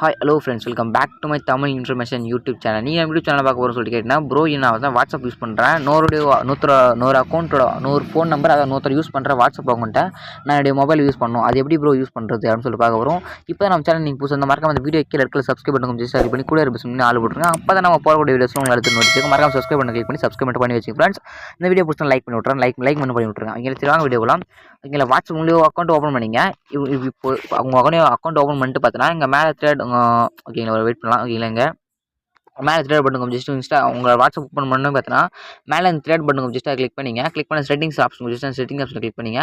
Hi hello friends, welcome back to my Tamil information YouTube channel. நீங்கள் YouTube channel பார்க்க போகிறோம் சொல்லிட்டு கேட்டிங்கன்னா, ப்ரோ நான் தான் வாட்ஸ்அப் யூஸ் பண்ணுறேன். நூறு அக்கௌண்ட்டோட 100 ஃபோன் நம்பர் அதை 100 யூஸ் பண்ணுற வாட்ஸ்அப் அக்கௌண்ட்டை நான் என்னுடைய மொபைல் யூஸ் பண்ணணும். அது எப்படி ப்ரோ யூஸ் பண்ணுறது அப்படின்னு சொல்லிட்டு பார்க்க வரும். இப்போ தான் நம்ம சேனல் நீங்கள் புதுசு அந்த மறக்காம அந்த வீடியோ கீழே இருக்கிற சப்ஸ்கிரைப் பண்ணி கொஞ்சம் சரி பண்ணி கூட இருப்பேன் ஆள் போட்டுருங்க. அப்போ தான் நம்ம போகக்கூடிய வீடியோஸ் உங்களுக்கு அடுத்து நோட்டிஃபிகேஷன் மறக்காம சப்ஸ்கிரைப் பண்ணி கிளிக் பண்ணி சப்ஸ்கிரைப் பண்ணி வச்சுங்க ஃப்ரெண்ட்ஸ். இந்த வீடியோ பிடிச்சா லைக் பண்ணி விட்றேன், லைக் பண்ணி விட்ருங்க. இங்கே திருவாங்க வீடியோ போகலாம். இங்கே வாட்ஸ்அப் உங்களுடைய அக்கௌண்ட் ஓப்பன் பண்ணிங்க. இப்போ உங்கள் அக்கௌண்ட் ஓப்பன் பண்ணிட்டு பார்த்தீங்கன்னா இங்கே மேலே த்ரெட் ஓகேங்களா, வெயிட் பண்ணலாம். ஓகேங்களா, இங்கே மேலே த்ரெட் பட்டன் ஜஸ்ட் உங்கள் வாட்ஸ்அப் ஓப்பன் பண்ணணும் பார்த்தீங்கன்னா மேலே இந்த த்ரெட் பட்டன் ஜஸ்ட்டாக கிளிக் பண்ணிங்க. கிளிக் பண்ண settings option setting option click பண்ணிங்க.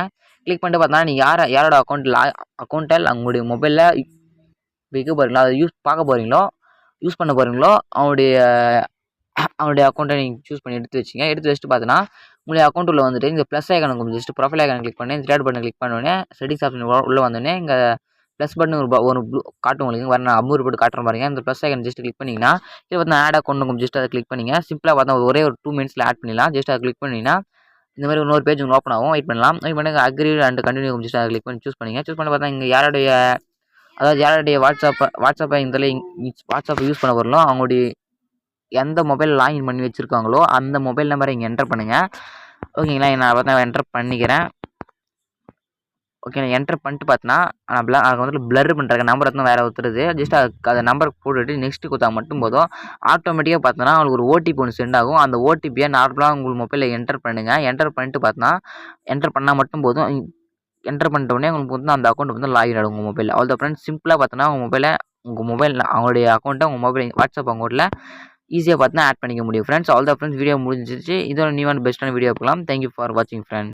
கிளிக் பண்ணிட்டு பார்த்தீங்கன்னா நீங்கள் யாரோட அக்கௌண்ட்டில் உங்களுடைய மொபைலில் வைக்க போகிறீங்களோ, அதை பார்க்க போகிறீங்களோ, யூஸ் பண்ண போகிறீங்களோ அவனுடைய அக்கௌண்ட்டை நீங்கள் சூஸ் பண்ணி எடுத்து வச்சிங்க. எடுத்து வச்சுட்டு பார்த்தீங்கன்னா உங்களுடைய அக்கௌண்ட்டில் வந்துட்டு இந்த ப்ளஸ் ஐக்கான ஜஸ்ட் ப்ரொஃபைல் ஐக்கான கிளிக் பண்ணி த்ரெட் பட்டன் கிளிக் பண்ணோடனே செட்டிங்ஸ் ஆப்ஷன் உள்ளே வந்தோடனே இங்கே ப்ளஸ் பட்டன் ஒரு ப்ளூ காட்டும். உங்களுக்கு வர அம்பூர் போட்டு காட்டுற பாருங்க. இந்த ப்ளஸ் ஐக்கன் ஜஸ்ட் கிளிக் பண்ணிங்கன்னா இது பார்த்தா ஆட் அக்கௌண்ட் ஜஸ்ட் அதை கிளிக் பண்ணிங்க. சிம்பிளாக பார்த்தா ஒரே ஒரு 2 மினிட்ஸில் ஆட் பண்ணிடலாம். ஜஸ்ட் அதை கிளிக் பண்ணிங்கன்னா இந்த மாதிரி இன்னொரு பேஜ் உங்களுக்கு ஓப்பன் ஆகும். வெயிட் பண்ணலாம். வெயிட் பண்ணி அக்ரி அண்ட் கண்டினியூ ஜஸ்ட் அதை கிளிக் பண்ணி சூஸ் பண்ணிங்க. சூஸ் பண்ணி பார்த்தா இங்கே யாருடைய வாட்ஸ்அப்பை வாட்ஸ்அப்பை யூஸ் பண்ண வரலாம் அவங்களுடைய எந்த மொபைல் லாகின் பண்ணி வச்சுருக்காங்களோ அந்த மொபைல் நம்பரை இங்கே என்டர் பண்ணுங்கள். ஓகேங்களா, நான் பார்த்தா என்டர் பண்ணிக்கிறேன். ஓகே, நான் என்டர் பண்ணிட்டு பார்த்தீங்கன்னா அது வந்து ப்ளர் பண்ணுறாங்க நம்பர் தான் வேறு ஒருத்தருது. ஜஸ்ட் அதை நம்பர் போட்டுட்டு நெக்ஸ்ட்டு கொடுத்தா மட்டும் போதும் ஆட்டோமேட்டிக்காக பார்த்தோன்னா அவங்களுக்கு ஒரு ஓடிபி ஒன்று சென்ட் ஆகும். அந்த ஓடிபியை நார்மலாக உங்கள் மொபைலில் என்டர் பண்ணுங்கள். என்டர் பண்ணிட்டு பார்த்தோன்னா என்டர் பண்ணால் மட்டும் போதும். என்டர் பண்ணிட்டோடனே உங்களுக்கு வந்து அந்த அக்கௌண்ட் வந்து லாகின் ஆகும் உங்கள் மொபைலில். அவ்வளோ ஃப்ரெண்ட்ஸ், சிம்பிளாக பார்த்தோன்னா உங்கள் மொபைல் அவங்களுடைய அக்கௌண்ட்டை உங்கள் மொபைல் வாட்ஸ்அப் அக்கௌண்ட்டில் ஈஸியாக பார்த்தா ஆட் பண்ணிக்க முடியும் friends. All the friends, video முடிஞ்சிச்சு. இதோட நியூவான பெஸ்ட்டான வீடியோ பார்க்கலாம். தேங்க்யூ ஃபார் வாட்சிங் ஃப்ரெண்ட்ஸ்.